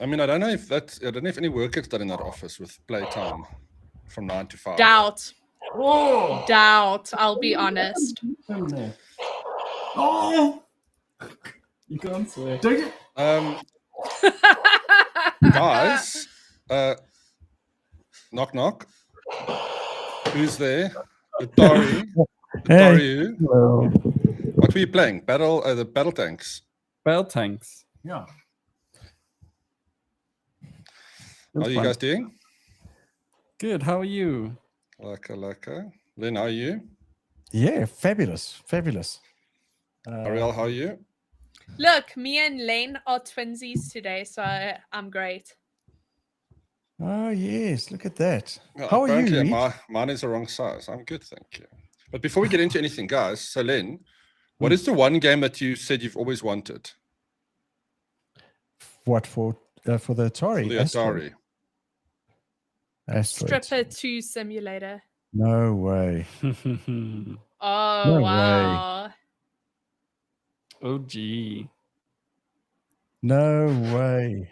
I mean, I don't know if any work gets done in that office with playtime from 9 to 5. Doubt. Oh, I'll be honest. oh, You can't swear. don't get. Guys, knock knock. Who's there? Atari. Atari. Hello. What were you playing? The battle tanks. Battle tanks. Yeah. How are you guys doing? Good. How are you? Laka. Lynn, how are you? Yeah, fabulous. Ariel, how are you? Look, me and Lane are twinsies today, so I'm great. Oh, yes, look at that. Well, How are you, apparently Reed? mine is the wrong size. I'm good, thank you. But before we get into anything, guys, so Lynn, what is the one game that you said you've always wanted? What, for the Atari? The Atari. Asteroid. Stripper 2 Simulator. No way. Oh, No wow. Oh, gee. No way.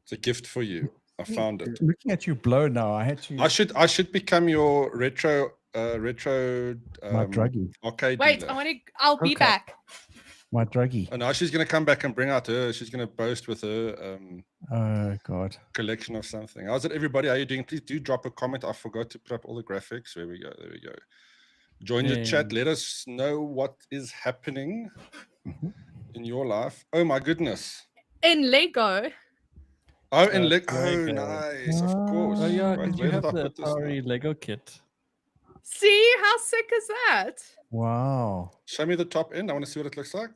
It's a gift for you. I found it. Looking at you blow now, I had to. I should become your retro my druggie. arcade Wait, dealer. I'll be Okay. back. My druggie. And now she's gonna come back and bring out she's gonna boast with her Oh, God. collection of something. How's it, everybody? How are you doing? Please do drop a comment. I forgot to put up all the graphics. There we go. Join the chat. Let us know what is happening in your life. Oh my goodness. In Lego. Oh, and Lego. oh, nice, of course. Oh, yeah. Wait, Did where you have I the put this now? Atari Lego kit? See, how sick is that? Wow. Show me the top end. I want to see what it looks like.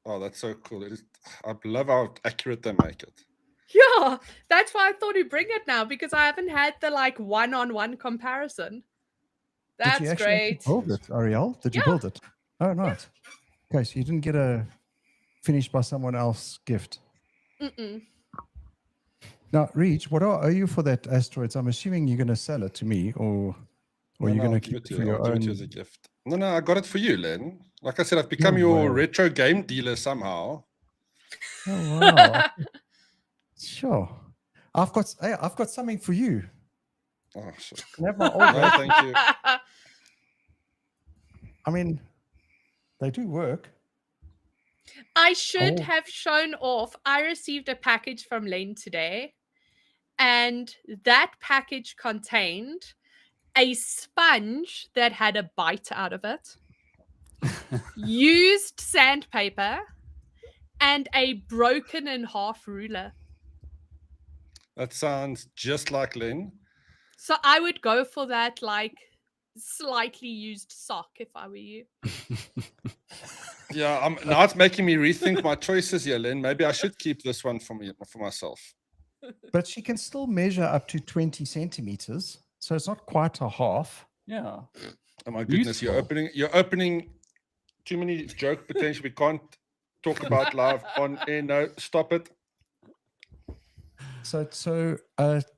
Oh, that's so cool. It is. I love how accurate they make it. Yeah, that's why I thought you'd bring it now, because I haven't had the one-on-one comparison. That's Did you actually great. build it, Ariel? Did you Yeah. build it? Oh, right. Okay, so you didn't get a finished by someone else gift. Mm-mm. Now, Reach, what do I owe you for that asteroids? I'm assuming you're going to sell it to me, or No, you're no, going I'll to give keep it it to for you. your I'll give it to you own. as a gift. No, I got it for you, Len. Like I said, I've become Oh, your wow. retro game dealer somehow. Oh, wow. Sure. I've got something for you. Oh, shit. Can I have my old No, one? thank you. I mean, they do work. I should Oh. have shown off. I received a package from Lane today, and that package contained a sponge that had a bite out of it, used sandpaper, and a broken in half ruler. That sounds just like Len. So I would go for that, like, slightly used sock if I were you. Yeah, now it's making me rethink my choices here, Len. Maybe I should keep this one for myself. But she can still measure up to 20 centimeters. So it's not quite a half. Yeah. Oh my goodness, you're opening too many joke potential. We can't talk about live on air. No, stop it. So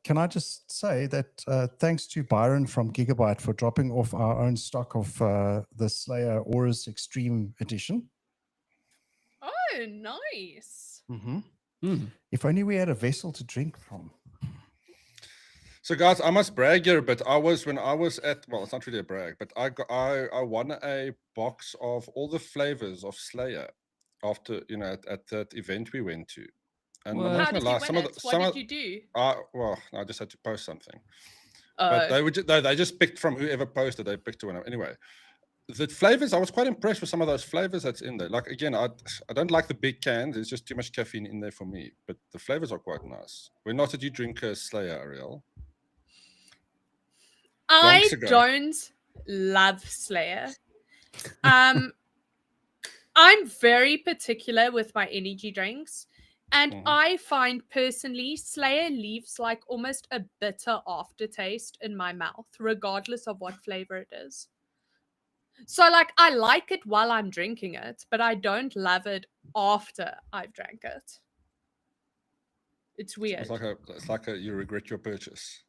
can I just say that thanks to Byron from Gigabyte for dropping off our own stock of the Slayer Auras Extreme Edition. Oh, nice. If only we had a vessel to drink from. So guys, I must brag here, but when I was at, well, it's not really a brag, but I won a box of all the flavors of Slayer after, at that event we went to. And I'm How not did gonna you lie, win it? What did you do? well, I just had to post something. But they just picked from whoever posted, they picked one. Anyway, the flavors, I was quite impressed with some of those flavors that's in there. Like, again, I don't like the big cans. There's just too much caffeine in there for me. But the flavors are quite nice. When not did you drink Slayer, Ariel? I don't love Slayer. I'm very particular with my energy drinks. And I find personally Slayer leaves like almost a bitter aftertaste in my mouth, regardless of what flavor it is. So like I like it while I'm drinking it, but I don't love it after I've drank it. It's weird. It's like you regret your purchase.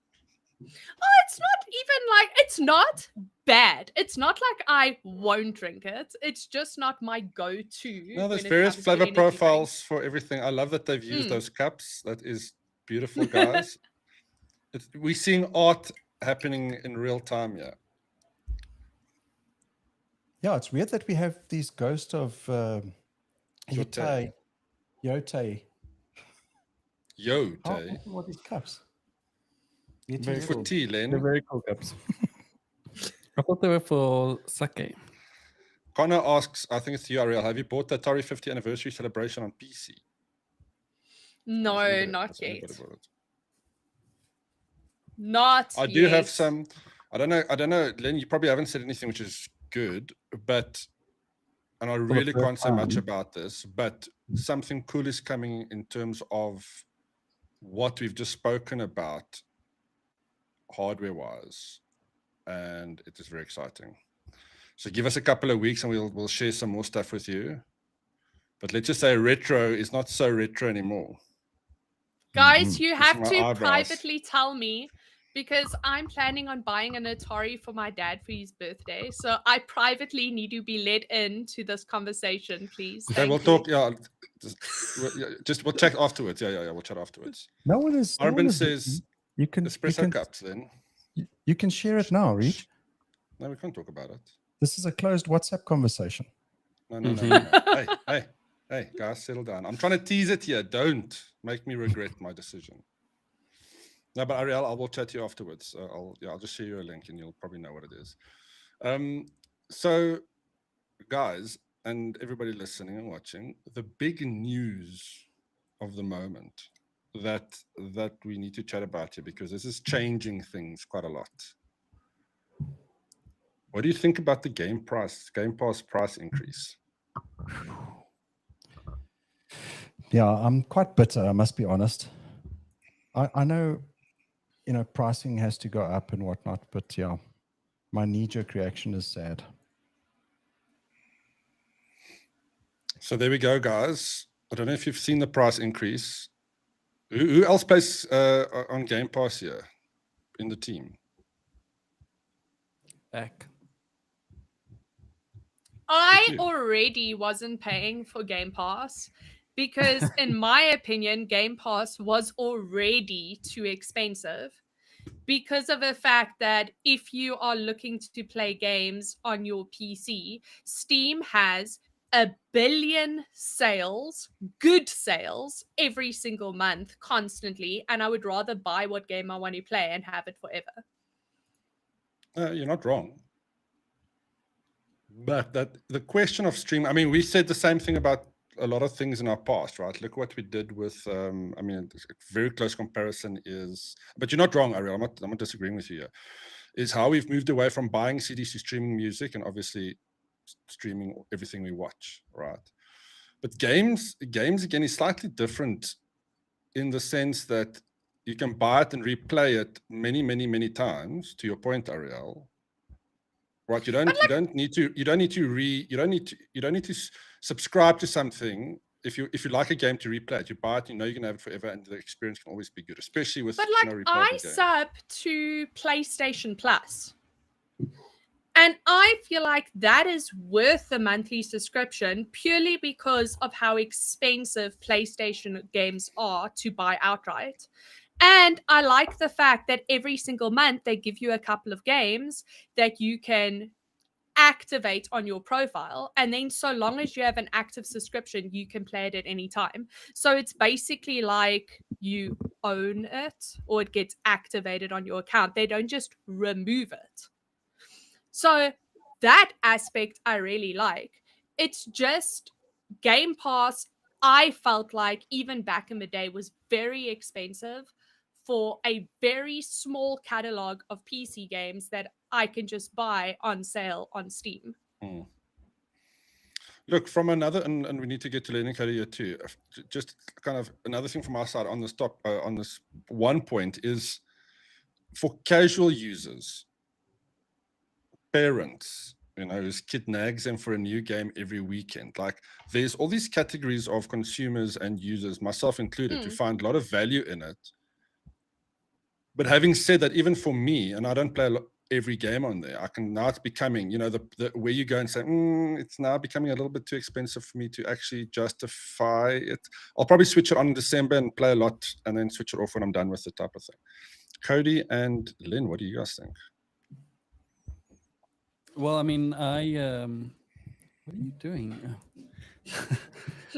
It's not even like it's not bad. It's not like I won't drink it. It's just not my go-to. No, there's when it various comes to flavor energy drinks. profiles for everything. I love that they've used those cups. That is beautiful, guys. We're seeing art happening in real time, yeah. Yeah, it's weird that we have these ghosts of Yote. Yote. Yote. What these cups? Very For cool. tea, They're Len. very cool cups. I thought they were for sake. Connor asks, I think it's URL, have you bought the Atari 50th anniversary celebration on PC? No, not yet. Not I yet. do have some. I don't know, Len. You probably haven't said anything, which is good, but and I really can't say much about this, but something cool is coming in terms of what we've just spoken about, hardware-wise, and it is very exciting. So give us a couple of weeks, and we'll share some more stuff with you. But let's just say retro is not so retro anymore. Guys, you have my to eyebrows. privately tell me, because I'm planning on buying an Atari for my dad for his birthday. So I privately need to be led into this conversation, please. Okay, we'll talk. Yeah, we'll check afterwards. Yeah. We'll chat afterwards. No one is. Arben says you can espresso cups. Then you can share it now, Reach. No, we can't talk about it. This is a closed WhatsApp conversation. No. Hey, guys, settle down. I'm trying to tease it here. Don't make me regret my decision. No, but Ariel, I will chat to you afterwards. I'll just share you a link, and you'll probably know what it is. So, guys, and everybody listening and watching, the big news of the moment that we need to chat about here, because this is changing things quite a lot. What do you think about the Game Pass price increase? Yeah, I'm quite bitter, I must be honest. I know, pricing has to go up and whatnot, but yeah, my knee-jerk reaction is sad. So there we go, guys. I don't know if you've seen the price increase. Who else plays on Game Pass here in the team? Back. I already wasn't paying for Game Pass because, in my opinion, Game Pass was already too expensive because of the fact that if you are looking to play games on your PC, Steam has 1 billion sales, good sales, every single month, constantly, and I would rather buy what game I want to play and have it forever. You're not wrong. But the question of stream, I mean, we said the same thing about a lot of things in our past, right? Look what we did with, a very close comparison is, but you're not wrong, Ariel, I'm not disagreeing with you here, is how we've moved away from buying CDs to streaming music and obviously streaming everything we watch, right? But games again is slightly different in the sense that you can buy it and replay it many, many, many times, to your point, Ariel. Right, you don't need to subscribe to something. If you like a game to replay it, you buy it, you know you're gonna have it forever, and the experience can always be good, especially with. But I sub to PlayStation Plus, and I feel like that is worth the monthly subscription purely because of how expensive PlayStation games are to buy outright. And I like the fact that every single month they give you a couple of games that you can activate on your profile. And then so long as you have an active subscription, you can play it at any time. So it's basically like you own it or it gets activated on your account. They don't just remove it. So that aspect I really like. It's just Game Pass, I felt like even back in the day was very expensive for a very small catalog of PC games that I can just buy on sale on Steam. Look, from another, and we need to get to Lenny Cody here too. Just kind of another thing from our side on this on this one point is for casual users, parents, whose kid nags them for a new game every weekend. Like, there's all these categories of consumers and users, myself included, who find a lot of value in it. But having said that, even for me, and I don't play every game on there, I can now it's becoming, the where you go and say, it's now becoming a little bit too expensive for me to actually justify it. I'll probably switch it on in December and play a lot and then switch it off when I'm done with the type of thing. Cody and Lynn, what do you guys think? Well, I mean, what are you doing?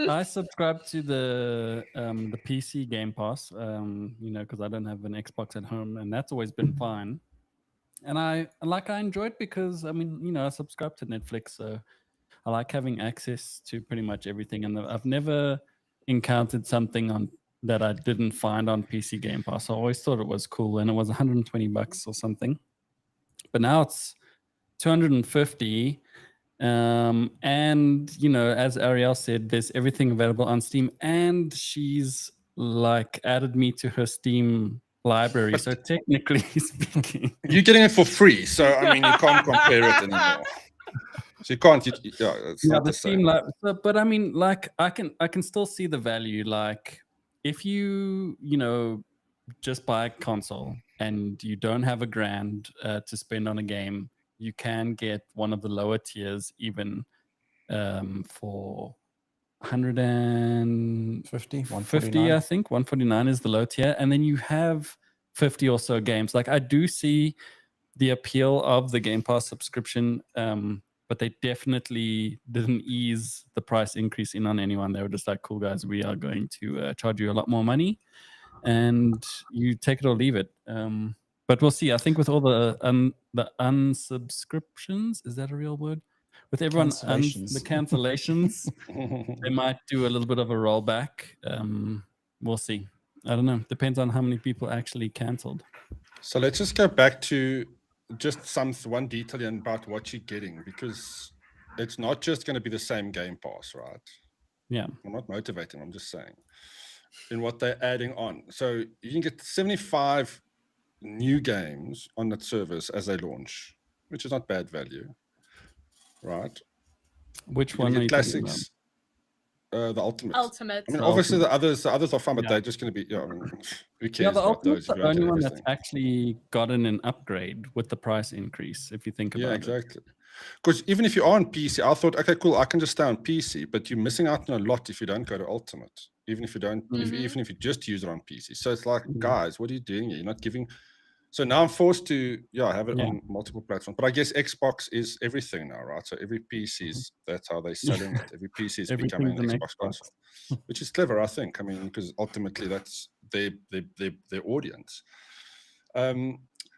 I subscribe to the PC Game Pass, because I don't have an Xbox at home, and that's always been fine. And I enjoy it because I subscribe to Netflix, so I like having access to pretty much everything. And I've never encountered something that I didn't find on PC Game Pass. I always thought it was cool, and it was $120 or something. But now it's $250. And as Ariel said, there's everything available on Steam, and she's added me to her Steam library. So technically speaking, you're getting it for free. So you can't compare it anymore. So you can't. It's not the same. But I can still see the value. Like if you just buy a console and you don't have $1,000 to spend on a game, you can get one of the lower tiers even for 150, 150, I think 149 is the low tier, and then you have 50 or so games. Like I do see the appeal of the Game Pass subscription, but they definitely didn't ease the price increase in on anyone. They were just like, cool guys, we are going to charge you a lot more money, and you take it or leave it. But we'll see. I think with all the unsubscriptions, is that a real word? With everyone, the cancellations, they might do a little bit of a rollback. We'll see. I don't know. Depends on how many people actually canceled. So let's just go back to just one detail about what you're getting, because it's not just going to be the same Game Pass, right? Yeah. I'm not motivating. I'm just saying in what they're adding on. So you can get 75 new games on that service as they launch, which is not bad value, right? Which one are you classics? The Ultimate. Ultimate. Obviously the others are fine, but they're just going to be. Who cares about those? The only one that's actually gotten an upgrade with the price increase, if you think about it. Yeah, exactly. Because even if you are on PC, I thought, okay, cool, I can just stay on PC, but you're missing out on a lot if you don't go to Ultimate. Even if you don't, even if you just use it on PC. So it's like, guys, what are you doing here? You're not giving. So now I'm forced to have it on multiple platforms. But I guess Xbox is everything now, right? So every PC is, that's how they're selling it. Every PC is becoming an Xbox console, which is clever, I think. Because ultimately that's their audience.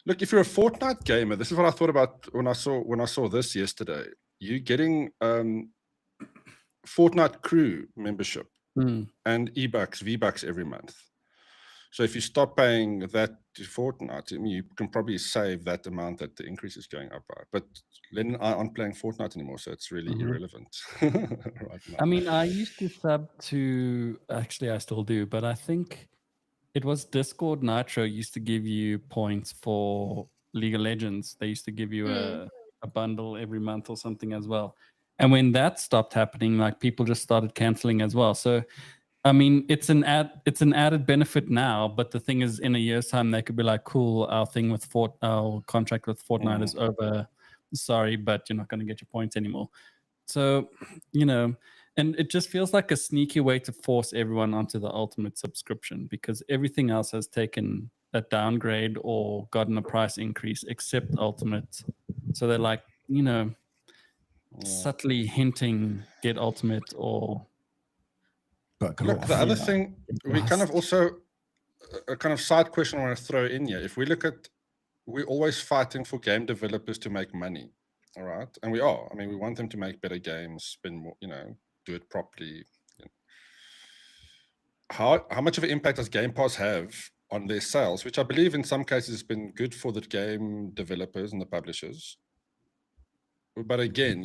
Look, if you're a Fortnite gamer, this is what I thought about when I saw this yesterday. You're getting Fortnite Crew membership and V-Bucks every month. So if you stop paying that to Fortnite, you can probably save that amount that the increase is going up by. But then I aren't playing Fortnite anymore, so it's really irrelevant right now. I used to sub to, actually I still do, but I think it was Discord Nitro used to give you points for League of Legends. They used to give you a bundle every month or something as well. And when that stopped happening, people just started canceling as well. So it's an added benefit now, but the thing is, in a year's time, they could be like, cool, our contract with Fortnite is over. Sorry, but you're not going to get your points anymore. So, and it just feels like a sneaky way to force everyone onto the Ultimate subscription, because everything else has taken a downgrade or gotten a price increase except Ultimate. So they're like, subtly hinting, get Ultimate or... Look, the other thing, we kind of also, a kind of side question I want to throw in here. If we look at, we're always fighting for game developers to make money, all right? And we are. We want them to make better games, spend more, do it properly. How much of an impact does Game Pass have on their sales, which I believe in some cases has been good for the game developers and the publishers? But again,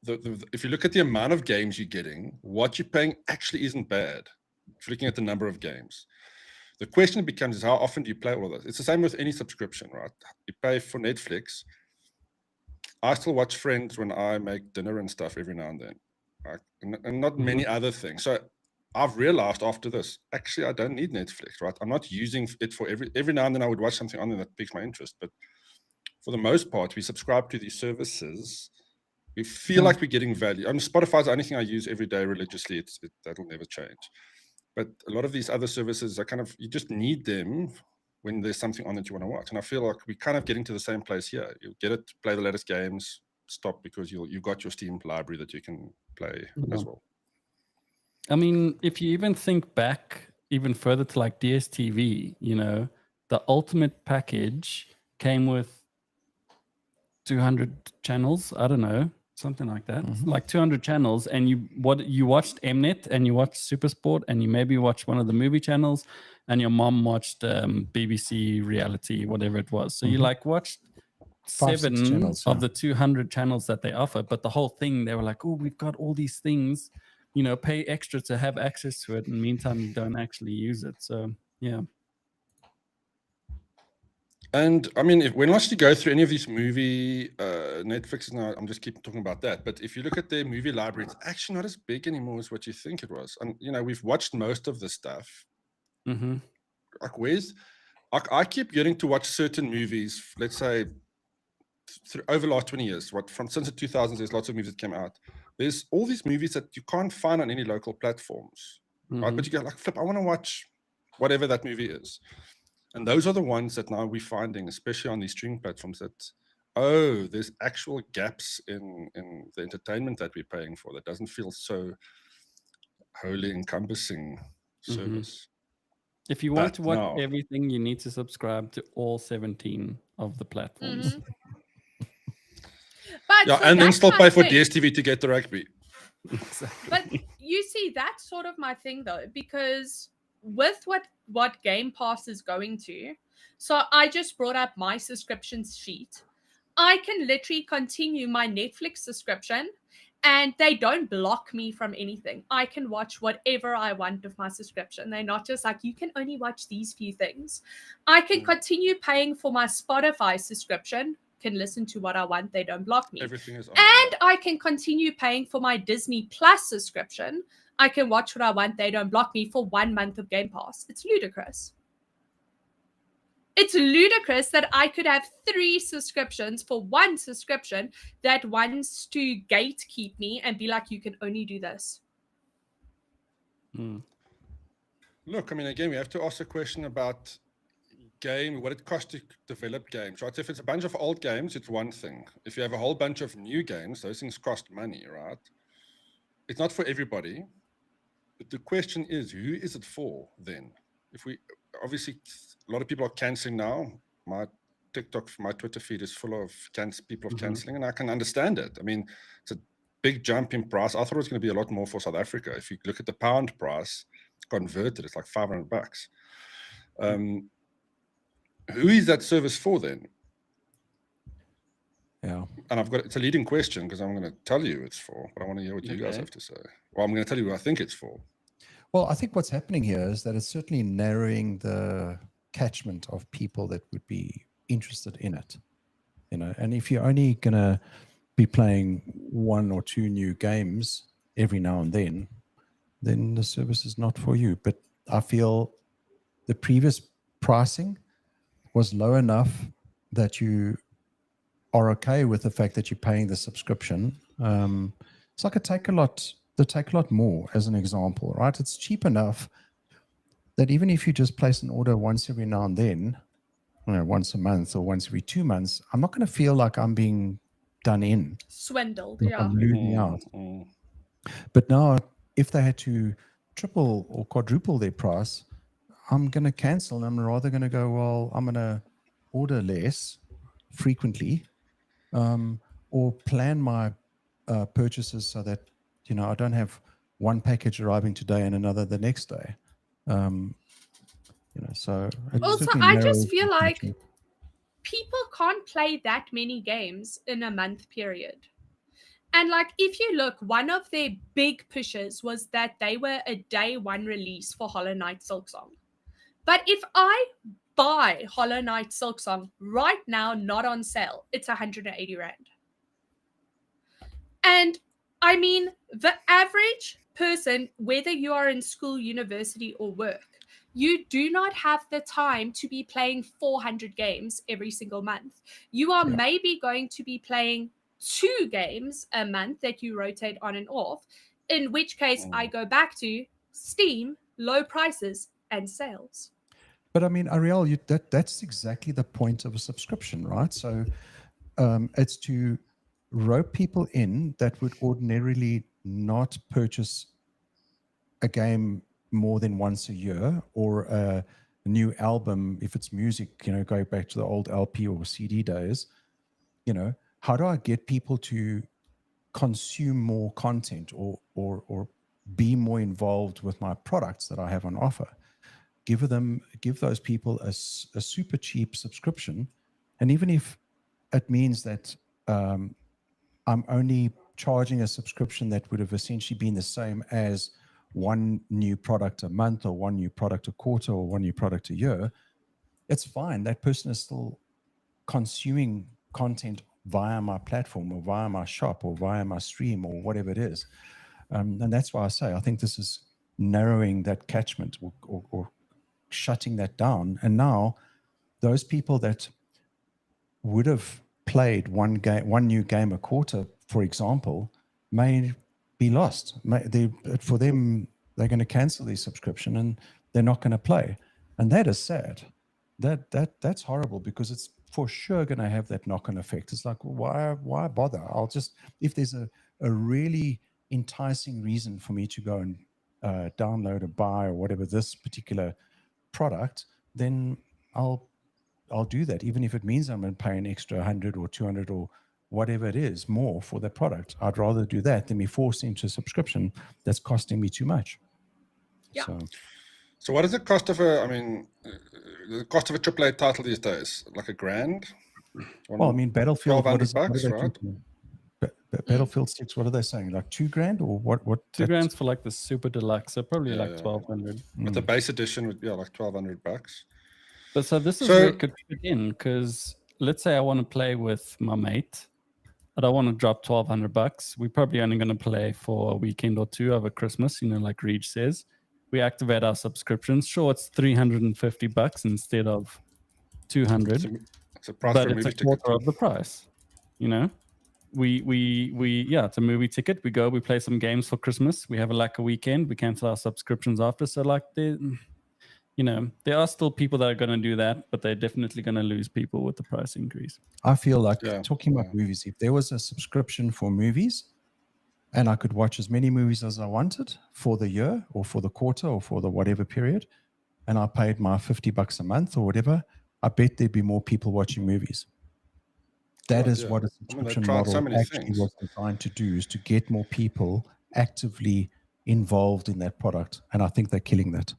if you look at the amount of games you're getting, what you're paying actually isn't bad. If you're looking at the number of games, the question becomes is how often do you play all of this? It's the same with any subscription, right? You pay for Netflix. I still watch Friends when I make dinner and stuff every now and then, right? And not many other things. So I've realized after this, actually, I don't need Netflix, right? I'm not using it for every now and then I would watch something on there that piques my interest. But for the most part, we subscribe to these services. We feel like we're getting value. Spotify is the only thing I use every day religiously. That'll never change. But a lot of these other services are you just need them when there's something on that you want to watch. And I feel like we're kind of getting to the same place here. You get it, play the latest games, stop because you've got your Steam library that you can play as well. I mean, if you even think back even further to like DSTV, the ultimate package came with 200 channels. I don't know, something like that. Like 200 channels, and you watched Mnet and you watched SuperSport and you maybe watched one of the movie channels, and your mom watched BBC reality, whatever it was. So you like watched 7 channels, of the 200 channels that they offer, but the whole thing, they were like, oh, we've got all these things, pay extra to have access to it. In the meantime, you don't actually use it. So yeah. And I mean, when I actually go through any of these movie Netflix now, I'm just keep talking about that. But if you look at their movie library, it's actually not as big anymore as what you think it was. And we've watched most of the stuff. Like I keep getting to watch certain movies. Let's say over the last 20 years, since the 2000s, there's lots of movies that came out. There's all these movies that you can't find on any local platforms, right? But you go like, flip, I want to watch whatever that movie is. And those are the ones that now we're finding, especially on these streaming platforms, that, there's actual gaps in the entertainment that we're paying for that doesn't feel so wholly encompassing service. If you want to watch everything, you need to subscribe to all 17 of the platforms. But and then still pay for DSTV to get the rugby. Exactly. But you see, that's sort of my thing though, because with what Game Pass is going to, so I just brought up my subscription sheet. I can literally continue my Netflix subscription and they don't block me from anything. I can watch whatever I want with my subscription. They're not just like, you can only watch these few things. I can continue paying for my Spotify subscription, can listen to what I want. They don't block me. Everything is on. And I can continue paying for my Disney Plus subscription. I can watch what I want. They don't block me for 1 month of Game Pass. It's ludicrous. It's ludicrous that I could have 3 subscriptions for 1 subscription that wants to gatekeep me and be like, you can only do this. Look, I mean, again, we have to ask a question about what it costs to develop games, right? So if it's a bunch of old games, it's one thing. If you have a whole bunch of new games, those things cost money, right? It's not for everybody. But the question is, who is it for then? Obviously, a lot of people are canceling now. My Twitter feed is full of people canceling, and I can understand it. I mean, it's a big jump in price. I thought it was going to be a lot more for South Africa. If you look at the pound price converted, it's like $500. Who is that service for then? Yeah. And it's a leading question because I'm going to tell you it's for, but I want to hear what you guys have to say. Well, I'm going to tell you who I think it's for. Well, I think what's happening here is that it's certainly narrowing the catchment of people that would be interested in it. And if you're only going to be playing 1 or 2 new games every now and then the service is not for you. But I feel the previous pricing was low enough that you are okay with the fact that you're paying the subscription. It's like the Take a Lot more as an example, right? It's cheap enough that even if you just place an order once every now and then, once a month or once every 2 months, I'm not going to feel like I'm being done in. Swindled, like I'm losing out. But now, if they had to triple or quadruple their price, I'm going to cancel, and I'm rather going to go, well, I'm going to order less frequently, or plan my purchases so that, I don't have one package arriving today and another the next day. So also, I just feel like people can't play that many games in a month period. And like, if you look, one of their big pushes was that they were a day 1 release for Hollow Knight Silksong. But if I buy Hollow Knight Silksong right now, not on sale, it's 180 Rand. And I mean, the average person, whether you are in school, university, or work, you do not have the time to be playing 400 games every single month. You are maybe going to be playing 2 games a month that you rotate on and off, in which case I go back to Steam, low prices, and sales. But I mean, Ariel, that's exactly the point of a subscription, right? So it's to rope people in that would ordinarily not purchase a game more than once a year, or a new album if it's music, going back to the old LP or CD days. How do I get people to consume more content or be more involved with my products that I have on offer? Give those people a super cheap subscription, and even if it means that I'm only charging a subscription that would have essentially been the same as one new product a month, or one new product a quarter, or one new product a year, it's fine. That person is still consuming content via my platform, or via my shop, or via my stream, or whatever it is. And that's why I say I think this is narrowing that catchment, or shutting that down. And now those people that would have played one new game a quarter, for example, may be lost. For them, they're going to cancel their subscription and they're not going to play, and that is sad. That's horrible, because it's for sure going to have that knock-on effect. It's like, why bother? I'll just, if there's a really enticing reason for me to go and download or buy or whatever this particular product, then I'll do that, even if it means I'm going to pay an extra 100 or 200 or whatever it is more for the product. I'd rather do that than be forced into a subscription that's costing me too much. Yeah. So what is the cost of the cost of a AAA title these days? Like $1,000? Well, I mean, Battlefield, $1,200, right? Battlefield 6, what are they saying? Like $2,000 or what? $2,000 for like the super deluxe, so probably like $1,200. But the base edition would be like $1,200. But so this is where it could fit in, because let's say I want to play with my mate. I don't want to drop $1,200. We're probably only going to play for a weekend or two over Christmas, like Reed says. We activate our subscriptions. Sure, it's $350 instead of $200. It's a price but for a it's movie a quarter ticket. of the price. We it's a movie ticket. We go, we play some games for Christmas. We have a weekend. We cancel our subscriptions after. So there are still people that are going to do that, but they're definitely going to lose people with the price increase. I feel like, talking about movies, if there was a subscription for movies and I could watch as many movies as I wanted for the year or for the quarter or for the whatever period, and I paid my $50 a month or whatever, I bet there'd be more people watching movies. That is what a subscription model actually was designed to do, is to get more people actively involved in that product. And I think they're killing that.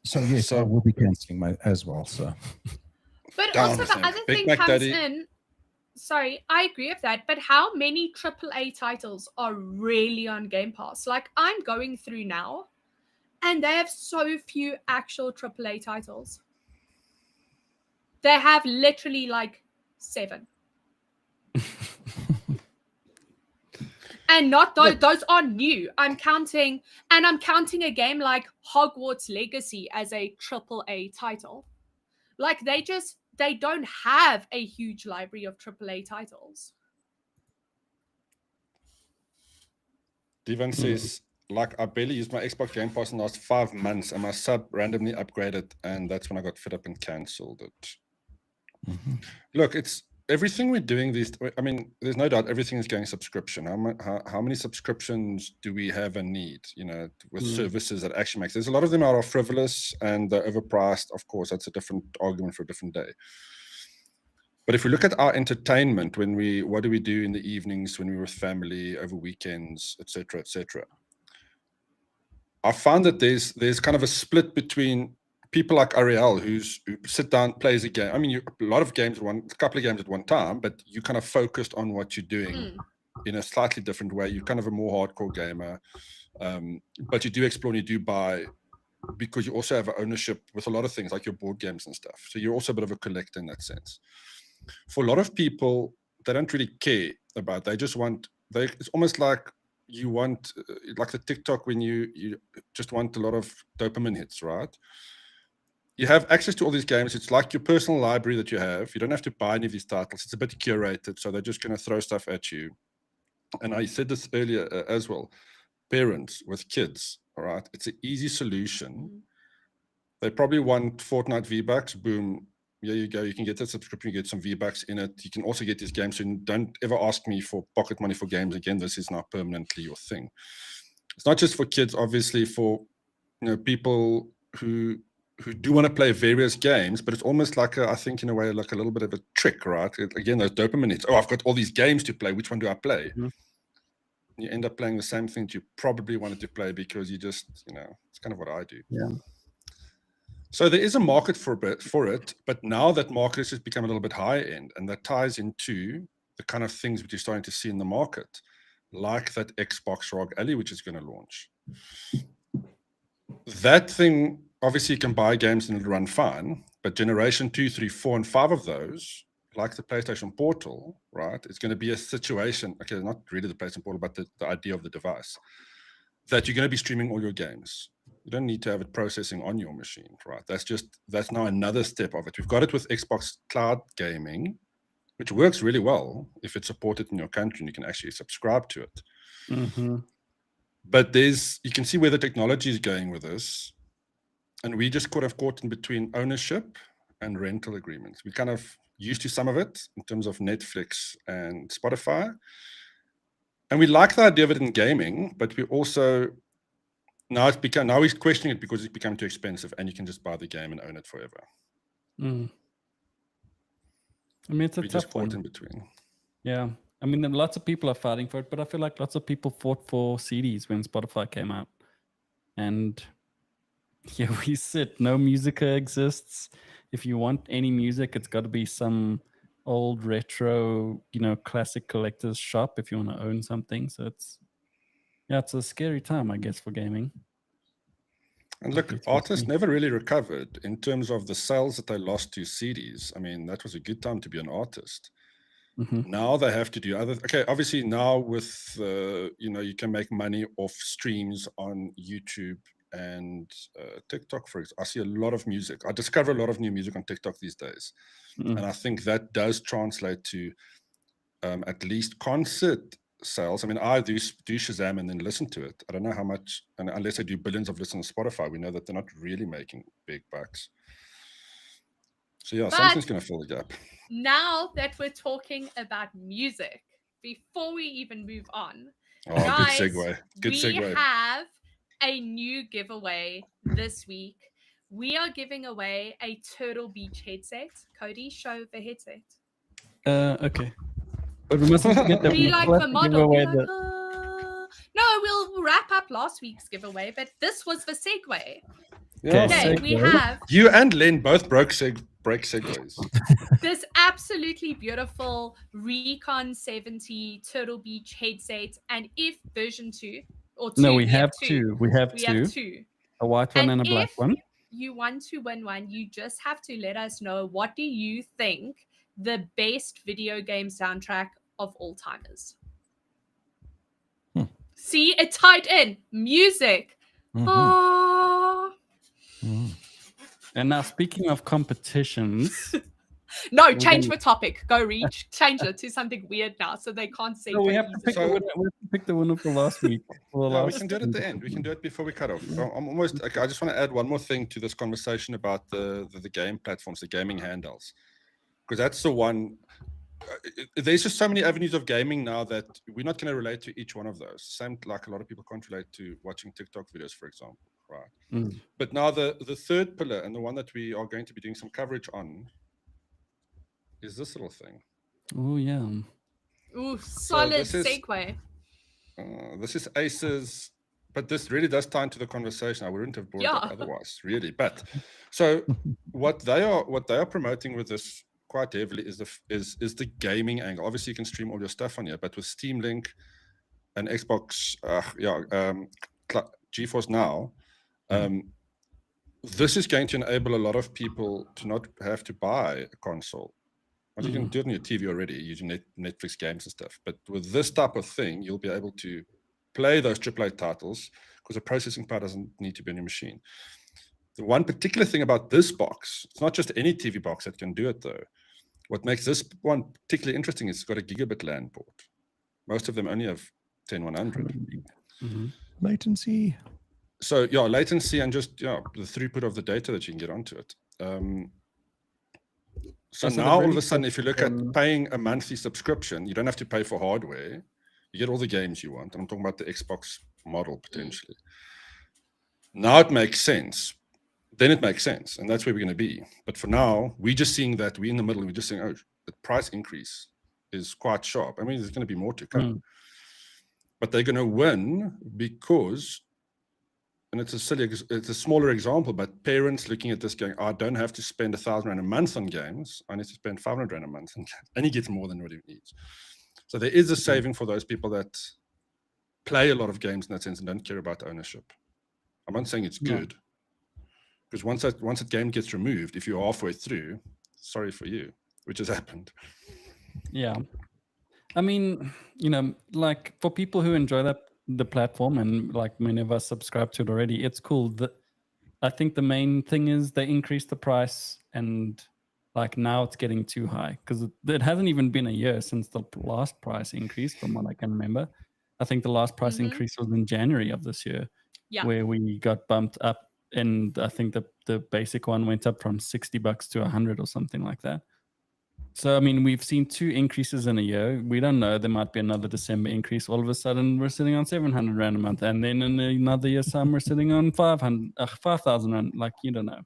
So yes, I will be cancelling as well. So, but also the other thing comes in. Sorry, I agree with that. But how many AAA titles are really on Game Pass? Like, I'm going through now, and they have so few actual AAA titles. They have literally 7. And not those are new. I'm counting a game like Hogwarts Legacy as a AAA title. They don't have a huge library of AAA titles. Devon says, I barely used my Xbox Game Pass in the last 5 months, and my sub randomly upgraded, and that's when I got fed up and cancelled it. Mm-hmm. Look, it's everything we're doing there's no doubt everything is going subscription. How many subscriptions do we have and need, with services that actually makes sense? A lot of them are frivolous and they're overpriced. Of course, that's a different argument for a different day. But if we look at our entertainment, what do we do in the evenings when we're with family, over weekends, etc., etc., I found that there's kind of a split between people like Ariel who sit down, plays a game. I mean, a couple of games at one time, but you kind of focused on what you're doing in a slightly different way. You're kind of a more hardcore gamer, but you do explore and you do buy, because you also have ownership with a lot of things like your board games and stuff. So you're also a bit of a collector in that sense. For a lot of people, they don't really care about. They just want. It's almost like you want, like the TikTok, when you just want a lot of dopamine hits, right? You have access to all these games. It's like your personal library that you have. You don't have to buy any of these titles. It's a bit curated, so they're just going to throw stuff at you. And I said this earlier as well. Parents with kids, all right? It's an easy solution. They probably want Fortnite V-Bucks. Boom. Here you go. You can get that subscription. You get some V-Bucks in it. You can also get these games. So don't ever ask me for pocket money for games again. This is now permanently your thing. It's not just for kids, obviously, for people who do want to play various games, but it's almost like I think in a way like a little bit of a trick, right? Again, those dopamine hits. Oh, I've got all these games to play. Which one do I play? Mm-hmm. You end up playing the same thing that you probably wanted to play because you just, it's kind of what I do. Yeah. So there is a market for it, but now that market has just become a little bit higher end, and that ties into the kind of things which you're starting to see in the market, like that Xbox Rogue Ally, which is going to launch. That thing, obviously you can buy games and it'll run fine, but generation 2, 3, 4, and 5 of those, like the PlayStation Portal, right? It's going to be a situation, okay, not really the PlayStation Portal, but the idea of the device, that you're going to be streaming all your games. You don't need to have it processing on your machine, right? That's now another step of it. We've got it with Xbox Cloud Gaming, which works really well if it's supported in your country and you can actually subscribe to it. Mm-hmm. But you can see where the technology is going with this. And we just kind of caught in between ownership and rental agreements. We kind of used to some of it in terms of Netflix and Spotify. And we like the idea of it in gaming, but we also, now we're questioning it because it's become too expensive and you can just buy the game and own it forever. Mm. I mean, it's a tough one. In between. Yeah. I mean, lots of people are fighting for it, but I feel like lots of people fought for CDs when Spotify came out. And here we sit. No Musica exists. If you want any music, it's got to be some old retro, classic collector's shop if you want to own something. So it's a scary time, I guess, for gaming. And look, artists never really recovered in terms of the sales that they lost to CDs. I mean, that was a good time to be an artist. Mm-hmm. Now they have to do obviously now with, you can make money off streams on YouTube and TikTok, for example. I see a lot of music. I discover a lot of new music on TikTok these days. Mm-hmm. And I think that does translate to at least concert sales. I mean, I do Shazam and then listen to it. I don't know how much, and unless I do billions of listens on Spotify, we know that they're not really making big bucks. So yeah, something's going to fill the gap. Now that we're talking about music, before we even move on, guys, good segue. We have a new giveaway this week. We are giving away a Turtle Beach headset. Cody, show the headset. Okay. But we mustn't forget that be like the model. Be like, No, we'll wrap up last week's giveaway, but this was the segue. Yeah. Okay, we have... You and Len both break segues. This absolutely beautiful Recon 70 Turtle Beach headset, and if version 2 or 2... No, we have two. We have two. A white one and a black one. You want to win one, you just have to let us know, what do you think the best video game soundtrack of all time is? See, it tied in music. Mm-hmm. Oh. Mm. And now, speaking of competitions, no, change the topic. Go Reach. Change it to something weird now, so they can't say. No, we have to pick the winner for last week. We can do it at the end. We can do it before we cut off. I'm almost. Okay, I just want to add one more thing to this conversation about the game platforms, the gaming handhelds, because that's the one. There's just so many avenues of gaming now that we're not going to relate to each one of those. Same like a lot of people can't relate to watching TikTok videos, for example, right? Mm. But now the third pillar, and the one that we are going to be doing some coverage on, is this little thing. Oh yeah. Ooh, solid segue. This is Acer's, but this really does tie into the conversation. I wouldn't have brought it up otherwise, really. But so what they are promoting with this quite heavily is the gaming angle. Obviously, you can stream all your stuff on here, but with Steam Link and Xbox, GeForce Now, this is going to enable a lot of people to not have to buy a console. Well, you can do it on your TV already using Netflix games and stuff. But with this type of thing, you'll be able to play those AAA titles because the processing power doesn't need to be on your machine. The one particular thing about this box, it's not just any TV box that can do it though. What makes this one particularly interesting is it's got a gigabit LAN port. Most of them only have 10100. Latency. So yeah, latency and just the throughput of the data that you can get onto it. So now all of a sudden, if you look at paying a monthly subscription, you don't have to pay for hardware. You get all the games you want. I'm talking about the Xbox model potentially. Now it makes sense. Then it makes sense, and that's where we're going to be. But for now, we're just seeing that we're in the middle. We're just saying, oh, the price increase is quite sharp. I mean, there's going to be more to come. But they're going to win because, and it's a smaller example, but parents looking at this going, I don't have to spend 1,000 rand a month on games. I need to spend 500 rand a month on games. And he gets more than what he needs. So there is a saving for those people that play a lot of games in that sense and don't care about ownership. I'm not saying it's good. Because once that game gets removed, if you're halfway through, sorry for you, which has happened. Yeah. I mean, like for people who enjoy the platform and like many of us subscribe to it already, it's cool. I think the main thing is they increased the price and like now it's getting too high because it hasn't even been a year since the last price increase from what I can remember. I think the last price increase was in January of this year where we got bumped up. And I think the basic one went up from $60 to 100 or something like that. So, I mean, we've seen 2 increases in a year. We don't know. There might be another December increase. All of a sudden, we're sitting on 700 rand a month. And then in another year's time, we're sitting on 5,000 rand. Like, you don't know.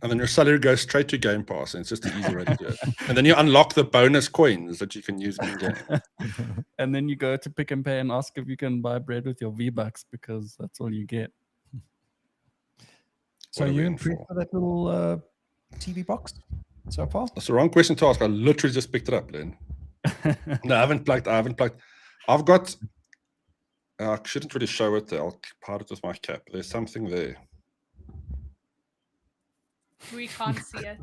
And then your salary goes straight to Game Pass. And it's just an easy way to do it. And then you unlock the bonus coins that you can use in game. And then you go to Pick and Pay and ask if you can buy bread with your V-Bucks because that's all you get. So you intrigued for that little TV box so far? That's the wrong question to ask. I literally just picked it up, Len. No, I haven't plugged. I've got. I shouldn't really show it there. I'll part it with my cap. There's something there. We can't see it.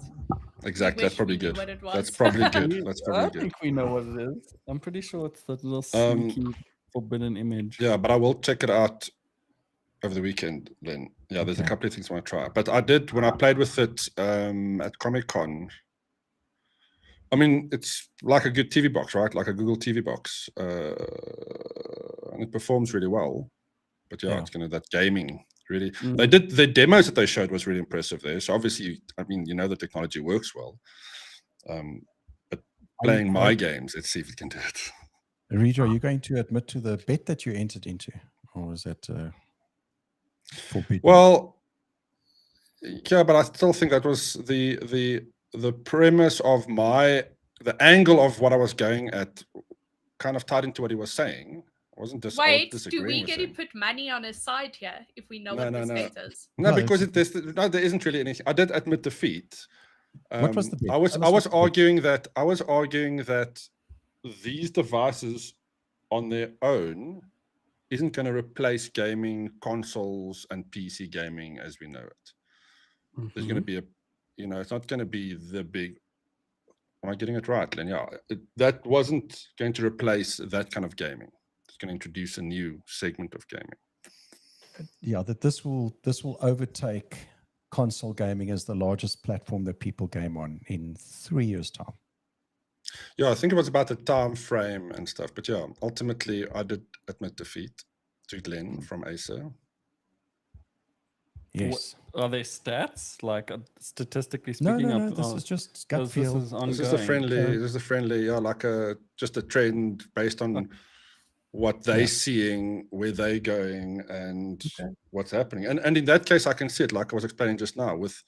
Exactly. That's probably good. That's probably good. That's probably good. I think we know what it is. I'm pretty sure it's that little sneaky forbidden image. Yeah, but I will check it out over the weekend, Len. Yeah, there's a couple of things I want to try. But I did, when I played with it at Comic-Con, I mean, it's like a good TV box, right? Like a Google TV box. And it performs really well. But it's kind of that gaming, really. They did, the demos that they showed was really impressive there. So obviously, I mean, the technology works well. But playing my games, let's see if we can do it. Rita, are you going to admit to the bet that you entered into? Or is that... Well, yeah, but I still think that was the premise of the angle of what I was going at, kind of tied into what he was saying. I wasn't Wait, do we get to put money on his side here if we know what this bet is? No, because there isn't really anything. I did admit defeat. What was the bet? I was arguing that these devices on their own isn't going to replace gaming consoles and PC gaming as we know it. There's going to be it's not going to be the big. Am I getting it right, Len? Yeah, that wasn't going to replace that kind of gaming. It's going to introduce a new segment of gaming. Yeah, that this will overtake console gaming as the largest platform that people game on in 3 years' time. Yeah, I think it was about the time frame and stuff. But yeah, ultimately, I did admit defeat to Glenn from Acer. Yes. Are there stats, like statistically speaking? No. This is just gut feel. This is a friendly, like just a trend based on what they're seeing, where they're going, and what's happening. And in that case, I can see it, like I was explaining just now, with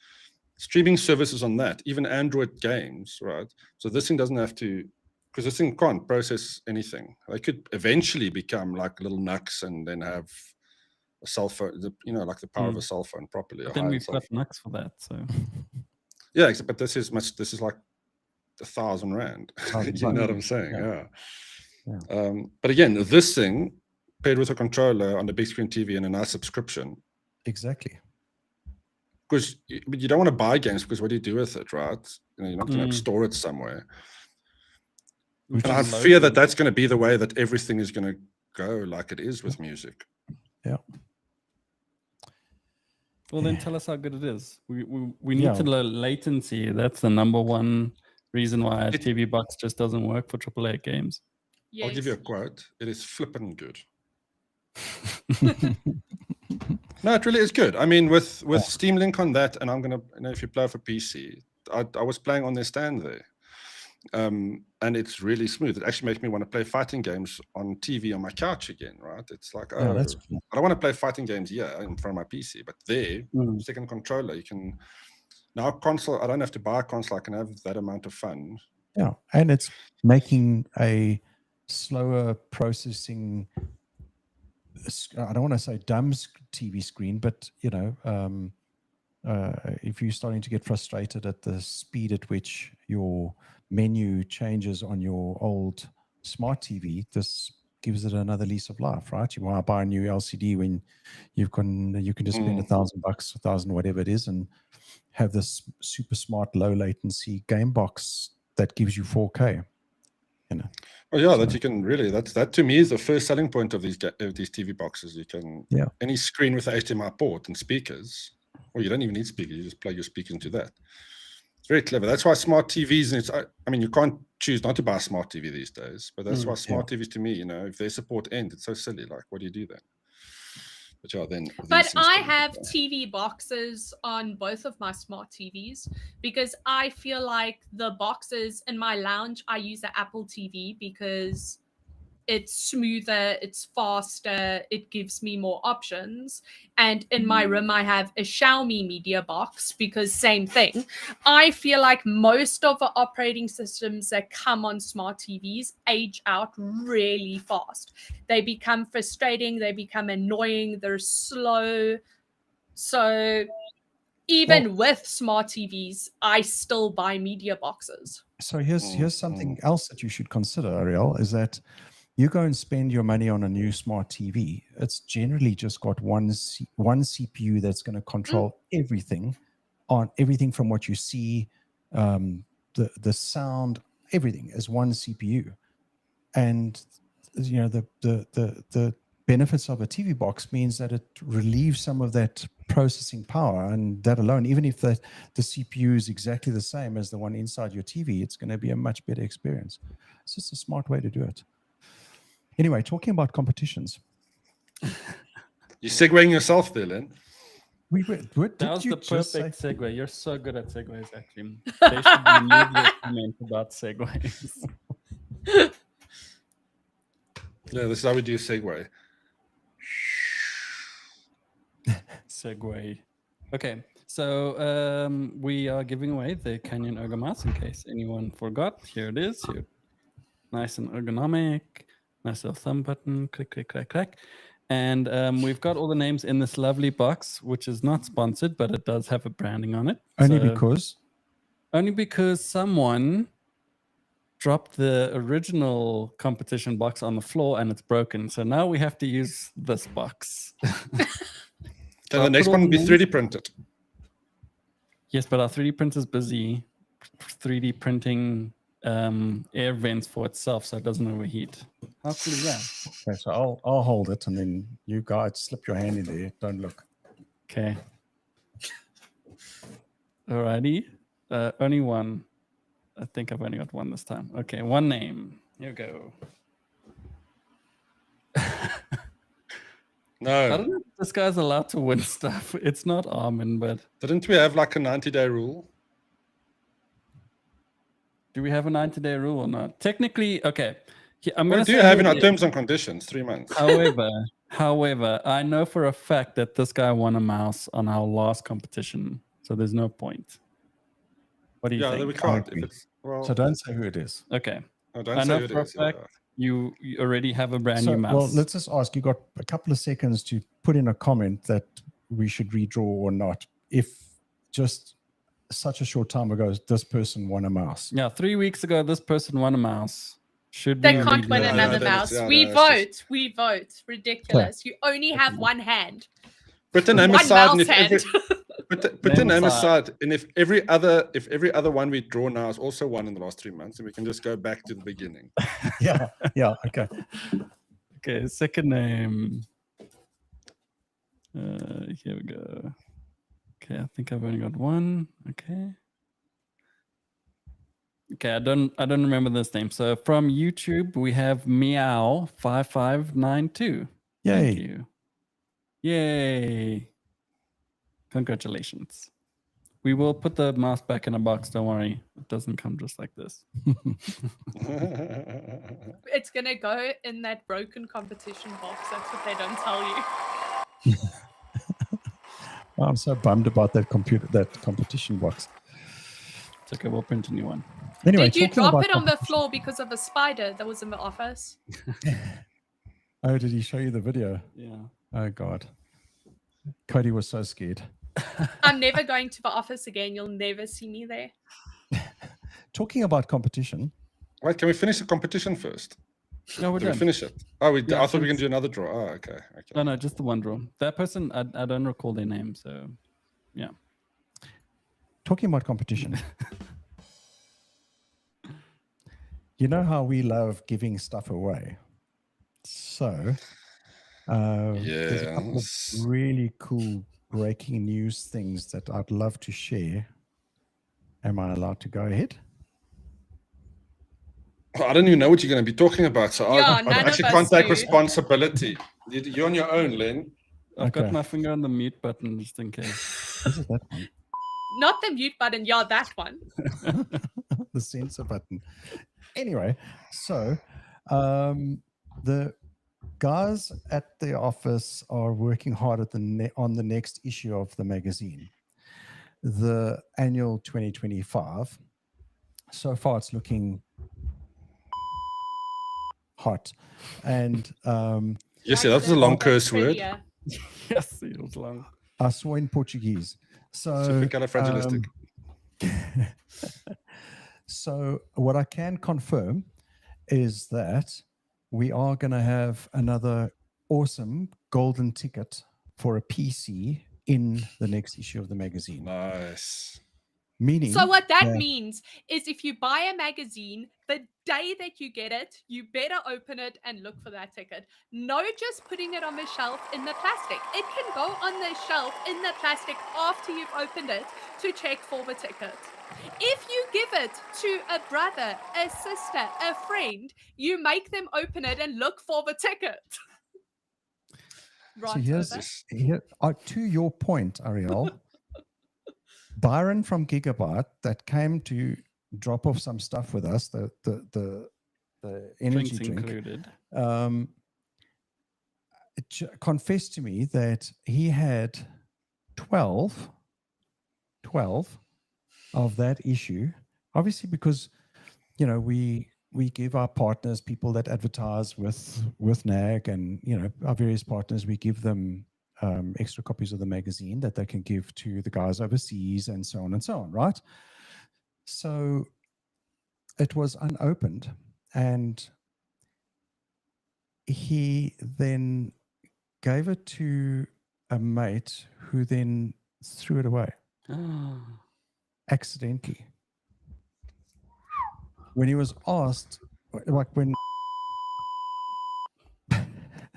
streaming services on that, even Android games, right? So this thing doesn't have to, because this thing can't process anything. They could eventually become like little NUCs and then have a cell phone, like the power of a cell phone properly. But then we've got NUCs for that, so. Yeah, but this is like 1,000 rand. You know what I'm saying? Yeah. But again, this thing paired with a controller on the big screen TV and a nice subscription. Exactly. Because you don't want to buy games, because what do you do with it, right? You're not going to store it somewhere. And I fear that that's going to be the way that everything is going to go like it is with music. Yeah. Well, then tell us how good it is. We need to know latency. That's the number one reason why a TV box just doesn't work for AAA games. Yes. I'll give you a quote. It is flippin' good. No, it really is good. I mean, with Steam Link on that, and I'm gonna, if you play for PC, I was playing on their stand there, and it's really smooth. It actually makes me want to play fighting games on TV on my couch again. Right? It's like, that's cool. I don't want to play fighting games here in front of my PC, but there, second controller, you can now console. I don't have to buy a console. I can have that amount of fun. Yeah, and it's making a slower processing. I don't want to say dumb TV screen, but if you're starting to get frustrated at the speed at which your menu changes on your old smart TV, this gives it another lease of life, right? You want to buy a new LCD when you can just spend $1,000, $1,000, whatever it is, and have this super smart low latency game box that gives you 4K. Well, yeah, that you can really. That to me is the first selling point of these TV boxes. You can any screen with an HDMI port and speakers. Well, you don't even need speakers. You just plug your speakers into that. It's very clever. That's why smart TVs. And I mean, you can't choose not to buy a smart TV these days. But that's why smart TVs, to me, if their support ends, it's so silly. Like, what do you do then? But yeah, then. But I have TV boxes on both of my smart TVs because I feel like the boxes in my lounge, I use the Apple TV because it's smoother, it's faster, it gives me more options. And in my room, I have a Xiaomi media box because same thing. I feel like most of the operating systems that come on smart TVs age out really fast. They become frustrating, they become annoying, they're slow. So even with smart TVs, I still buy media boxes. So here's something else that you should consider, Ariel, is that you go and spend your money on a new smart TV. It's generally just got one CPU that's going to control everything from what you see, the sound, everything is one CPU. And the benefits of a TV box means that it relieves some of that processing power, and that alone, even if the CPU is exactly the same as the one inside your TV, it's going to be a much better experience. It's just a smart way to do it. Anyway, talking about competitions. You're segueing yourself there, Len. That was the perfect segue. You're so good at segues, actually. They should be immediate comment about segues. Yeah, this is how we do a segue. Segue. Okay, so we are giving away the Canyon Ogre mouse in case anyone forgot. Here it is. Here, nice and ergonomic. Nice little thumb button, click, click, click, click. And we've got all the names in this lovely box, which is not sponsored, but it does have a branding on it. Only because someone dropped the original competition box on the floor and it's broken. So now we have to use this box. So the next one will be 3D printed. Yes, but our 3D printer is busy 3D printing air vents for itself so it doesn't overheat. How cool is that? Okay, so I'll hold it and then you guys slip your hand in there. Don't look. Okay. Alrighty. Only one. I think I've only got one this time. Okay, one name. Here we go. No. I don't know if this guy's allowed to win stuff. It's not Armin, but... Didn't we have like a 90-day rule? Do we have a 90-day rule or not? Technically, okay. I'm what do you have in our terms and conditions? 3 months. However, I know for a fact that this guy won a mouse on our last competition, so there's no point. What do you think? Yeah, we can't. So don't say who it is. Okay. No, don't say who it is. You already have a brand new mouse. Well, let's just ask. You got a couple of seconds to put in a comment that we should redraw or not. If just such a short time ago, this person won a mouse. Yeah, 3 weeks ago, this person won a mouse. They can't win another mouse. We vote. Ridiculous. Okay. You only have one hand. Put the name aside. Put the name aside, and if every other one we draw now is also one in the last 3 months, and we can just go back to the beginning. Yeah. Okay. Okay, second name. Here we go. Okay, I think I've only got one. Okay. Okay, I don't remember this name. So from YouTube, we have Meow5592. Thank Yay. you. Yay. Congratulations. We will put the mouse back in a box. Don't worry. It doesn't come just like this. It's gonna go in that broken competition box. That's what they don't tell you. I'm so bummed about that competition box. It's okay. We'll print a new one. Anyway, Did you talking drop about it on the floor because of a spider that was in the office? Oh, did he show you the video? Yeah. Oh God, Cody was so scared. I'm never going to the office again. You'll never see me there. Talking about competition. Wait, can we finish the competition first? No, we're Did we done. finish it? Oh, Yeah, I thought we can since- do another draw. Oh, okay. No, just the one draw. That person, I don't recall their name. So, yeah. Talking about competition. You know how we love giving stuff away. So, there's a couple of Yes. really cool breaking news things that I'd love to share. Am I allowed to go ahead? I don't even know what you're going to be talking about, so Yeah, I none of actually us can't take do. responsibility. You're on your own, Len. I've got Okay. my finger on the mute button just in case. Is it that one? Not the mute button. Yeah, that one. The censor button. Anyway, so the guys at the office are working hard at on the next issue of the magazine, the annual 2025. So far, it's looking hot, and Yes, yeah, that was a long curse word. Australia. Yes, it was long. I saw in Portuguese. So Supercalifragilistic. So what I can confirm is that we are going to have another awesome golden ticket for a PC in the next issue of the magazine. Nice. Meaning, So what that that- means is if you buy a magazine, the day that you get it, you better open it and look for that ticket. No just putting it on the shelf in the plastic. It can go on the shelf in the plastic after you've opened it to check for the ticket. If you give it to a brother, a sister, a friend, you make them open it and look for the ticket. so Right here's over. to your point, Ariel. Byron from Gigabyte that came to drop off some stuff with us, the energy Drinks drink, included. confessed to me that he had 12 of that issue, obviously because we give our partners, people that advertise with NAG, and our various partners, we give them extra copies of the magazine that they can give to the guys overseas, and so on, right? So it was unopened, and he then gave it to a mate who then threw it away accidentally. When he was asked, like when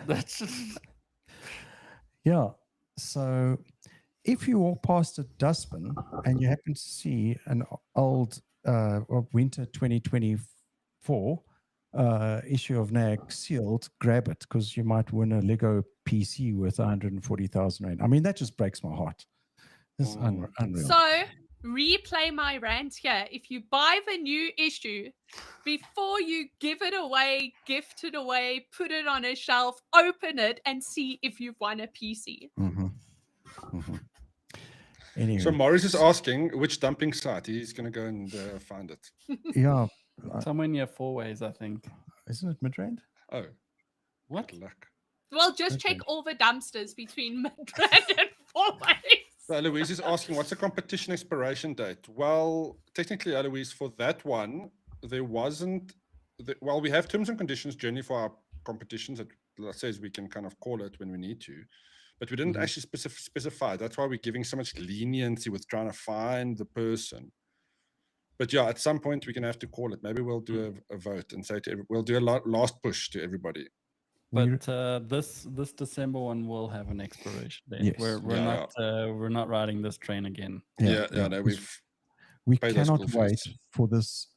That's just... yeah, so if you walk past a dustbin and you happen to see an old winter 2024 issue of NAG sealed, grab it, because you might win a Lego PC worth 140,000 rand. I mean, that just breaks my heart. It's unreal. So, replay my rant here. If you buy the new issue, before you give it away, gift it away, put it on a shelf, open it, and see if you've won a PC. Anyway, So Morris is asking which dumping site. He's going to go and find it. yeah, somewhere near Four Ways, I think. isn't it Midrand? Oh, What? good luck. Well, just Okay. check all the dumpsters between Midrand and Four Ways. So Eloise is asking, what's the competition expiration date? Well, technically, Eloise, for that one, there wasn't. Well, we have terms and conditions generally for our competitions that says we can kind of call it when we need to, but we didn't actually specify. That's why we're giving so much leniency with trying to find the person. But yeah, at some point we're gonna have to call it. Maybe we'll do a vote and say we'll do a last push to everybody. But this December one will have an expiration date. Yes. We're not riding this train again. No, we paid our cannot school wait fees. for this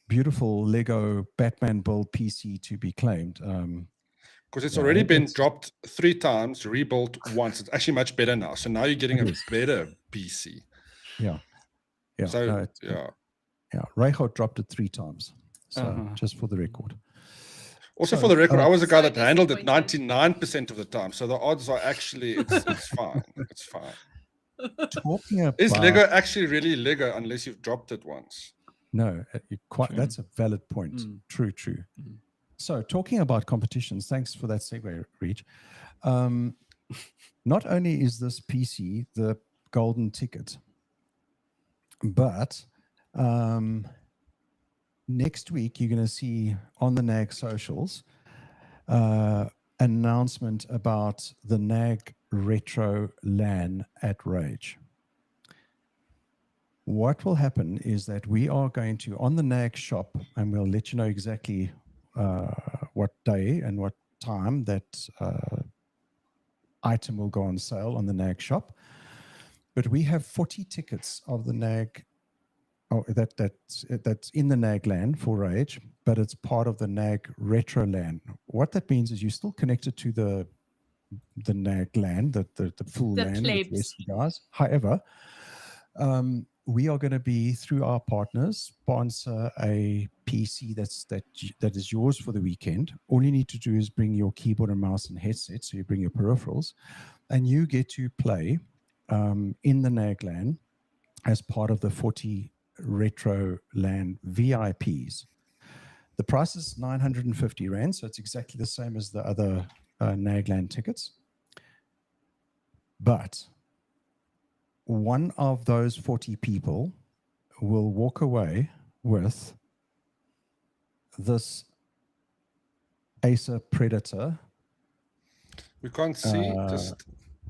beautiful Lego Batman build PC to be claimed. Because it's Yeah, already been it's- dropped 3 times, rebuilt once. It's actually much better now. So now you're getting It a is. better PC. Yeah. So no, Reichardt dropped it 3 times. So just for the record. Also, So, for the record, I was a guy So that handled it disappointed. 99% of the time. So the odds are actually it's fine. It's fine. Talking about Is Lego actually really Lego unless you've dropped it once? No, True. that's a valid point. True. So, talking about competitions, thanks for that segue, Reach. Not only is this PC the golden ticket, but next week you're going to see on the NAG socials announcement about the NAG Retro LAN at Rage. What will happen is that we are going to, on the NAG shop, and we'll let you know exactly what day and what time that item will go on sale on the NAG shop. But we have 40 tickets of the NAG, that's in the NAG LAN for Rage, but it's part of the NAG Retro LAN. What that means is you're still connected to the NAG LAN, the full The LAN with plebs. the rest of the guys. However, we are going to be, through our partners, sponsor a PC that is yours for the weekend. All you need to do is bring your keyboard and mouse and headset, so you bring your peripherals, and you get to play in the NAG LAN as part of the 40 Retro LAN VIPs. The price is 950 Rand, so it's exactly the same as the other NAG LAN tickets. But one of those 40 people will walk away with this Acer Predator We can't see.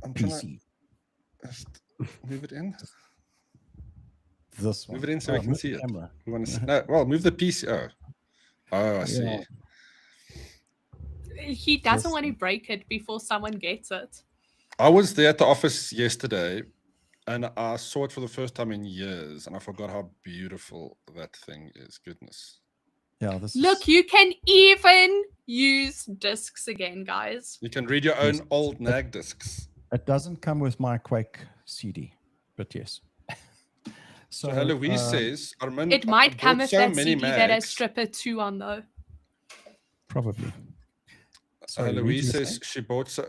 I'm trying PC. to just move it in. This one. Move it in so we can move see the it. camera. We want to see, no, well, move the PC. Oh, I see. Yeah. He doesn't Yes. want to break it before someone gets it. I was there at the office yesterday, and I saw it for the first time in years, and I forgot how beautiful that thing is. Goodness. Yeah, this Look, is, you can even use discs again, guys. You can read your own Yes. old NAG discs. it doesn't come with my Quake CD, but yes. So Eloise says, Armin, It might I come bought with so that many CD that has mags. Stripper 2 on, though. Probably. Sorry, Eloise Reed, you were says she bought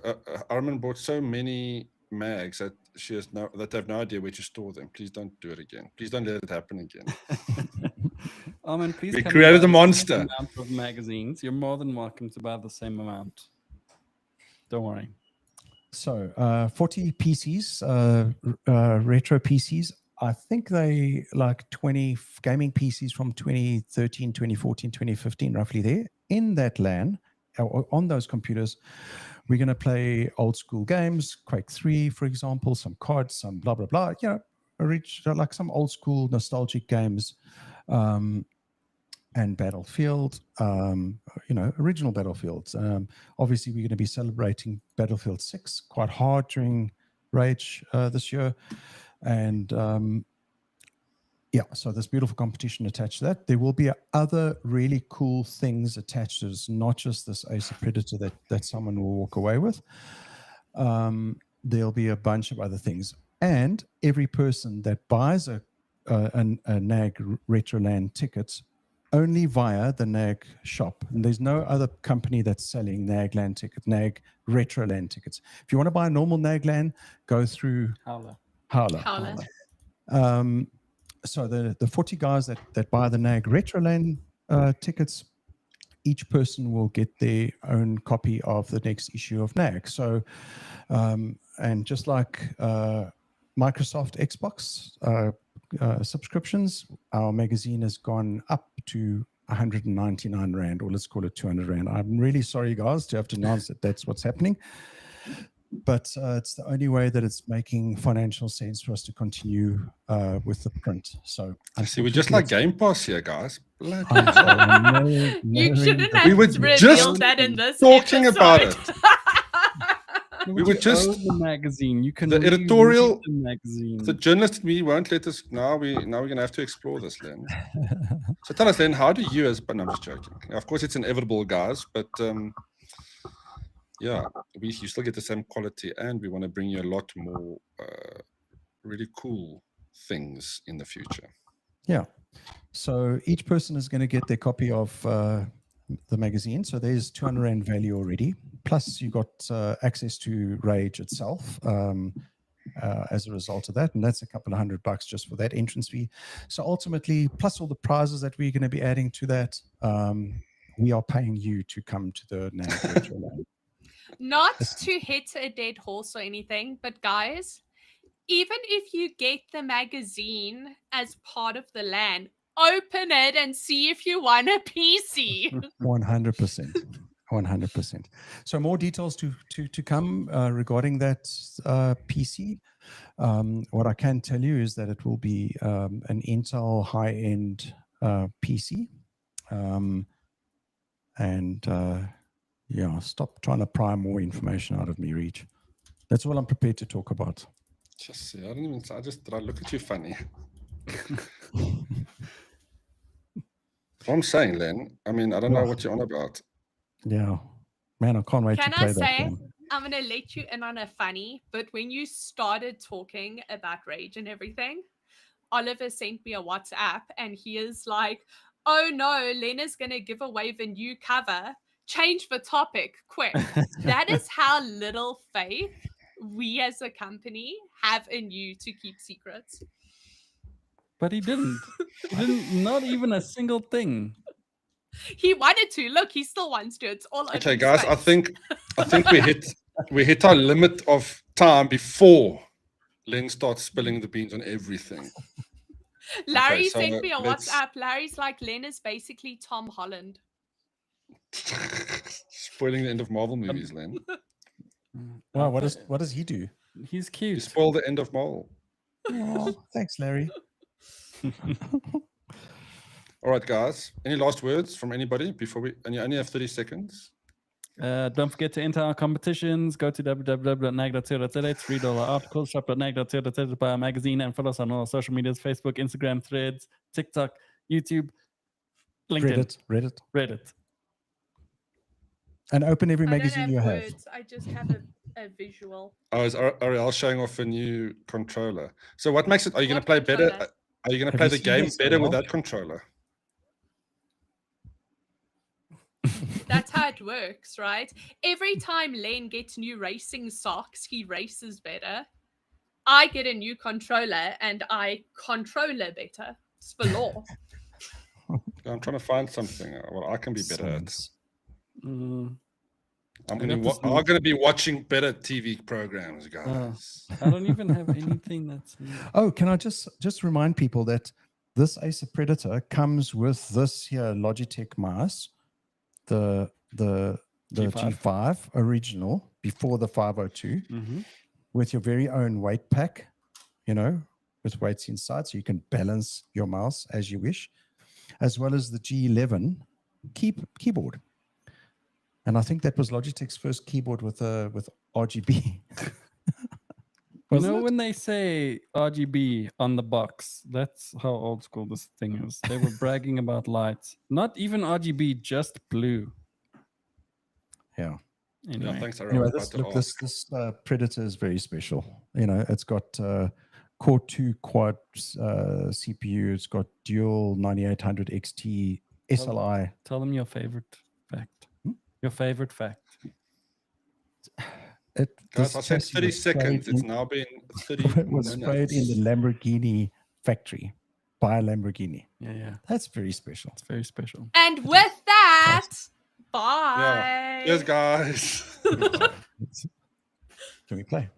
Armin bought so many mags that she has that they have no idea where to store them. Please don't do it again. Please don't let it happen again. Please We come created and buy a the monster. same amount of magazines. You're more than welcome to buy the same amount. Don't worry. So 40 PCs, retro PCs. I think they like 20 gaming PCs from 2013, 2014, 2015, roughly there. In that LAN, on those computers, we're going to play old school games, Quake 3, for example, some COD, some blah, blah, blah. You know, like some old school nostalgic games. And Battlefield, original Battlefields. Obviously, we're going to be celebrating Battlefield 6 quite hard during Rage this year. And so there's beautiful competition attached to that. There will be other really cool things attached to this, not just this Acer Predator that someone will walk away with. There'll be a bunch of other things. And every person that buys a NAG Retroland ticket only via the NAG shop. And there's no other company that's selling NAG LAN tickets, NAG Retro LAN tickets. If you want to buy a normal NAG LAN, go through Howler. So the 40 guys that buy the NAG Retro LAN tickets, each person will get their own copy of the next issue of NAG. So, and just like Microsoft Xbox subscriptions, our magazine has gone up to 199 Rand, or let's call it 200 Rand. I'm really sorry, guys, to have to announce that that's what's happening. but it's the only way that it's making financial sense for us to continue with the print. So See, we're just like Game Pass here, guys. Bloody I'm sorry, I'm You shouldn't have We were revealed just that in this talking about episode. We were just own the magazine. You can the reread editorial- the magazine. the journalist in me won't let us. Now we're gonna have to explore this, Len. So tell us, Len, how do you but no, I'm just joking. Of course, it's inevitable, guys, but yeah, you still get the same quality, and we want to bring you a lot more really cool things in the future. Yeah. So each person is going to get their copy of the magazine. So there's 200 Rand value already. Plus you got access to Rage itself as a result of that. And that's a couple of $100 just for that entrance fee. So ultimately, plus all the prizes that we're going to be adding to that, we are paying you to come to the NAG Virtual LAN. Not to hit a dead horse or anything, but guys, even if you get the magazine as part of the LAN, open it and see if you want a PC. 100%. 100%. So more details to come regarding that PC. What I can tell you is that it will be an Intel high-end PC. Yeah, stop trying to pry more information out of me, Reach. That's all I'm prepared to talk about. Just, I just look at you funny. What I'm saying, Len, I mean, I don't know what you're on about. Yeah. Man, I can't wait to Can play I that say, game. I'm going to let you in on a funny, but when you started talking about Rage and everything, Oliver sent me a WhatsApp and he is like, oh no, Lena's going to give away the new cover. Change the topic quick. That is how little faith we as a company have in you to keep secrets. But he didn't. He didn't. Not even a single thing. He wanted to. Look, he still wants to. It's all Okay, open guys, space. I think we hit our limit of time before Len starts spilling the beans on everything. Larry Okay, so sent me a let's- WhatsApp. Larry's like, Len is basically Tom Holland. Spoiling the end of Marvel movies, Len. Wow, what does he do? He's You cute. spoil the end of Marvel. Oh, thanks, Larry. All right, guys. Any last words from anybody before and you only have 30 seconds? Don't forget to enter our competitions. Go to www.nag.co.za. It's $3 articles. Shop.nag.co.za to buy our magazine and follow us on all our social medias: Facebook, Instagram, Threads, TikTok, YouTube, LinkedIn, Reddit. And open every I don't magazine have you have. words. I just have a visual. Oh, is Ariel showing off a new controller? So what makes it? Are you going to What play better? controller? Are you going to Have play you the seen game this, better with Ariel? that controller? That's how it works, right? Every time Lane gets new racing socks, he races better. I get a new controller and I controller better. It's the law. I'm trying to find something. Well, I can be better at. Science. Mm, I'm I going got this to be watching better TV programs, guys. I don't even have anything that's. Oh, can I just remind people that this Acer Predator comes with this here Logitech mouse, the G5 original before the 502, with your very own weight pack, with weights inside, so you can balance your mouse as you wish, as well as the G11 keyboard. And I think that was Logitech's first keyboard with RGB. When they say RGB on the box, that's how old school this thing is. They were bragging about lights. Not even RGB, just blue. Yeah. Anyway, Yeah, thanks, Ariel. Anyway, this Predator is very special. It's got Core 2 quad CPU. It's got dual 9800 XT SLI. tell them your favorite fact. Your favorite fact. Guys, I said 30 seconds. It's now been 30 It was sprayed in the Lamborghini factory by a Lamborghini. Yeah. That's very special. It's very special. And with that, bye. Yeah. Cheers, guys. Can we play?